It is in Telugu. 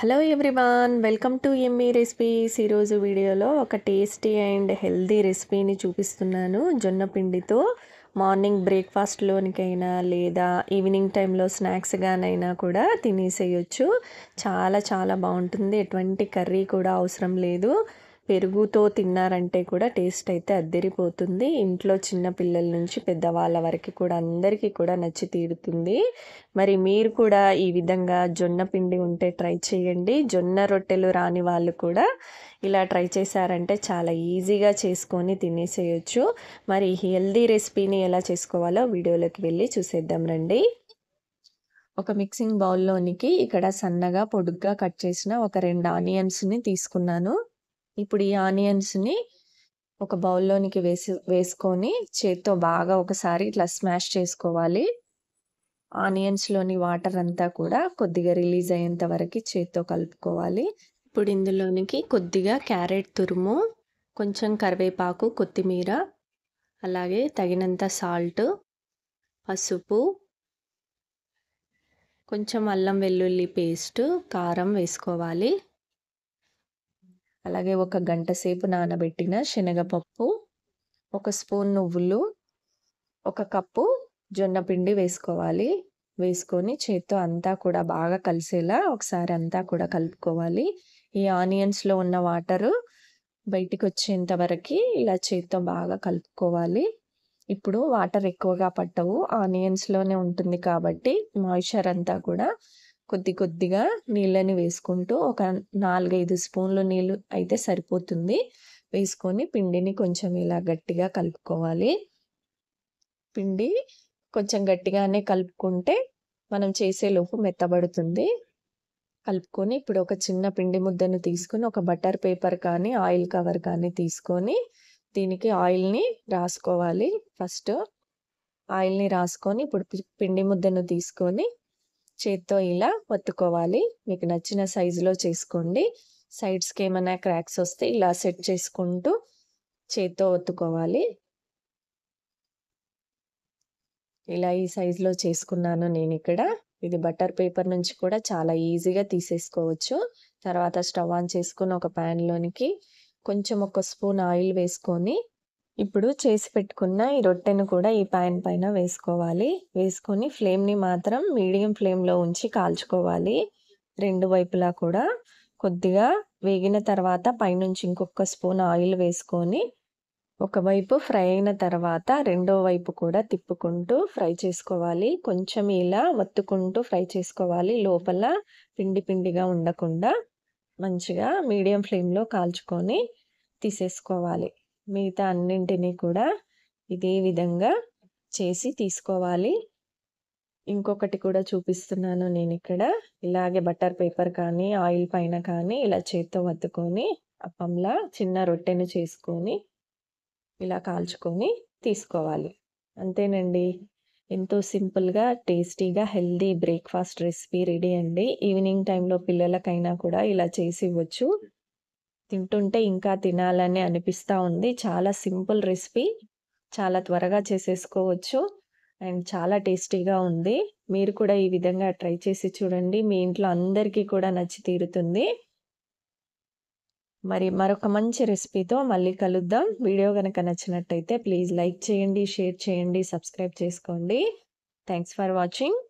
Hello everyone, welcome to yummy recipes. ఈరోజు వీడియోలో ఒక టేస్టీ అండ్ హెల్దీ రెసిపీని చూపిస్తున్నాను. జొన్న పిండితో మార్నింగ్ బ్రేక్ఫాస్ట్లోనికైనా లేదా ఈవినింగ్ టైంలో స్నాక్స్గానైనా కూడా తినేసేయచ్చు. చాలా చాలా బాగుంటుంది. ఎటువంటి కర్రీ కూడా అవసరం లేదు. పెరుగుతో తిన్నారంటే కూడా టేస్ట్ అయితే అద్దరిపోతుంది. ఇంట్లో చిన్న పిల్లల నుంచి పెద్దవాళ్ళ వరకు కూడా అందరికీ కూడా నచ్చి తీరుతుంది. మరి మీరు కూడా ఈ విధంగా జొన్న పిండి ఉంటే ట్రై చేయండి. జొన్న రొట్టెలు రాని వాళ్ళు కూడా ఇలా ట్రై చేశారంటే చాలా ఈజీగా చేసుకొని తినేసేయచ్చు. మరి హెల్దీ రెసిపీని ఎలా చేసుకోవాలో వీడియోలోకి వెళ్ళి చూసేద్దాం రండి. ఒక మిక్సింగ్ బౌల్లోనికి ఇక్కడ సన్నగా పొడుగ్గా కట్ చేసిన ఒక 2 ఆనియన్స్ని తీసుకున్నాను. ఇప్పుడు ఈ ఆనియన్స్ని ఒక బౌల్లోనికి వేసుకొని చేత్తో బాగా ఒకసారి ఇట్లా స్మాష్ చేసుకోవాలి. ఆనియన్స్లోని వాటర్ అంతా కూడా కొద్దిగా రిలీజ్ అయ్యేంత వరకు చేత్తో కలుపుకోవాలి. ఇప్పుడు ఇందులోనికి కొద్దిగా క్యారెట్ తురుము, కొంచెం కరివేపాకు, కొత్తిమీర, అలాగే తగినంత సాల్ట్, పసుపు, కొంచెం అల్లం వెల్లుల్లి పేస్ట్, కారం వేసుకోవాలి. అలాగే ఒక గంట సేపు నానబెట్టిన శనగపప్పు, ఒక స్పూన్ నువ్వులు, ఒక కప్పు జొన్న పిండి వేసుకోవాలి. వేసుకొని చేత్తో అంతా కూడా బాగా కలిసేలా ఒకసారి అంతా కూడా కలుపుకోవాలి. ఈ ఆనియన్స్లో ఉన్న వాటరు బయటికి వచ్చేంత వరకు ఇలా చేత్తో బాగా కలుపుకోవాలి. ఇప్పుడు వాటర్ ఎక్కువగా పట్టవు, ఆనియన్స్లోనే ఉంటుంది కాబట్టి మాయిశ్చర్ అంతా కూడా కొద్దిగా నీళ్ళని వేసుకుంటూ ఒక 4-5 స్పూన్లు నీళ్ళు అయితే సరిపోతుంది. వేసుకొని పిండిని కొంచెం ఇలా గట్టిగా కలుపుకోవాలి. పిండి కొంచెం గట్టిగానే కలుపుకుంటే మనం చేసేలోపు మెత్తబడుతుంది. కలుపుకొని ఇప్పుడు ఒక చిన్న పిండి ముద్దను తీసుకొని ఒక బటర్ పేపర్ కానీ ఆయిల్ కవర్ కానీ తీసుకొని దీనికి ఆయిల్ని రాసుకోవాలి. ఫస్ట్ ఆయిల్ని రాసుకొని ఇప్పుడు పిండి ముద్దను తీసుకొని చేత్తో ఇలా ఒత్తుకోవాలి. మీకు నచ్చిన సైజులో చేసుకోండి. సైడ్స్కి ఏమైనా క్రాక్స్ వస్తే ఇలా సెట్ చేసుకుంటూ చేత్తో ఒత్తుకోవాలి. ఇలా ఈ సైజులో చేసుకున్నాను నేను ఇక్కడ. ఇది బటర్ పేపర్ నుంచి కూడా చాలా ఈజీగా తీసేసుకోవచ్చు. తర్వాత స్టవ్ ఆన్ చేసుకొని ఒక ప్యాన్లోనికి కొంచెం ఒక స్పూన్ ఆయిల్ వేసుకొని ఇప్పుడు చేసి పెట్టుకున్న ఈ రొట్టెను కూడా ఈ ప్యాన్ పైన వేసుకోవాలి. వేసుకొని ఫ్లేమ్ని మాత్రం మీడియం ఫ్లేమ్లో ఉంచి కాల్చుకోవాలి. 2 వైపులా కూడా కొద్దిగా వేగిన తర్వాత పైనుంచి ఇంకొక స్పూన్ ఆయిల్ వేసుకొని ఒకవైపు ఫ్రై అయిన తర్వాత రెండో వైపు కూడా తిప్పుకుంటూ ఫ్రై చేసుకోవాలి. కొంచెం ఇలా ఒత్తుకుంటూ ఫ్రై చేసుకోవాలి. లోపల పిండి పిండిగా ఉండకుండా మంచిగా మీడియం ఫ్లేమ్లో కాల్చుకొని తీసేసుకోవాలి. మిగతా అన్నింటినీ కూడా ఇదే విధంగా చేసి తీసుకోవాలి. ఇంకొకటి కూడా చూపిస్తున్నాను నేను ఇక్కడ. ఇలాగే బటర్ పేపర్ కానీ ఆయిల్ పైన కానీ ఇలా చేత్తో వత్తుకొని అప్పంలా చిన్న రొట్టెను చేసుకొని ఇలా కాల్చుకొని తీసుకోవాలి. అంతేనండి, ఎంతో సింపుల్గా టేస్టీగా హెల్దీ బ్రేక్ఫాస్ట్ రెసిపీ రెడీ అండి. ఈవినింగ్ టైంలో పిల్లలకైనా కూడా ఇలా చేసి ఇవ్వచ్చు. తింటుంటే ఇంకా తినాలని అనిపిస్తూ ఉంది. చాలా సింపుల్ రెసిపీ, చాలా త్వరగా చేసేసుకోవచ్చు అండ్ చాలా టేస్టీగా ఉంది. మీరు కూడా ఈ విధంగా ట్రై చేసి చూడండి. మీ ఇంట్లో అందరికీ కూడా నచ్చి తీరుతుంది. మరి మరొక మంచి రెసిపీతో మళ్ళీ కలుద్దాం. వీడియో కనుక నచ్చినట్టయితే ప్లీజ్ లైక్ చేయండి, షేర్ చేయండి, సబ్స్క్రైబ్ చేసుకోండి. Thanks for watching.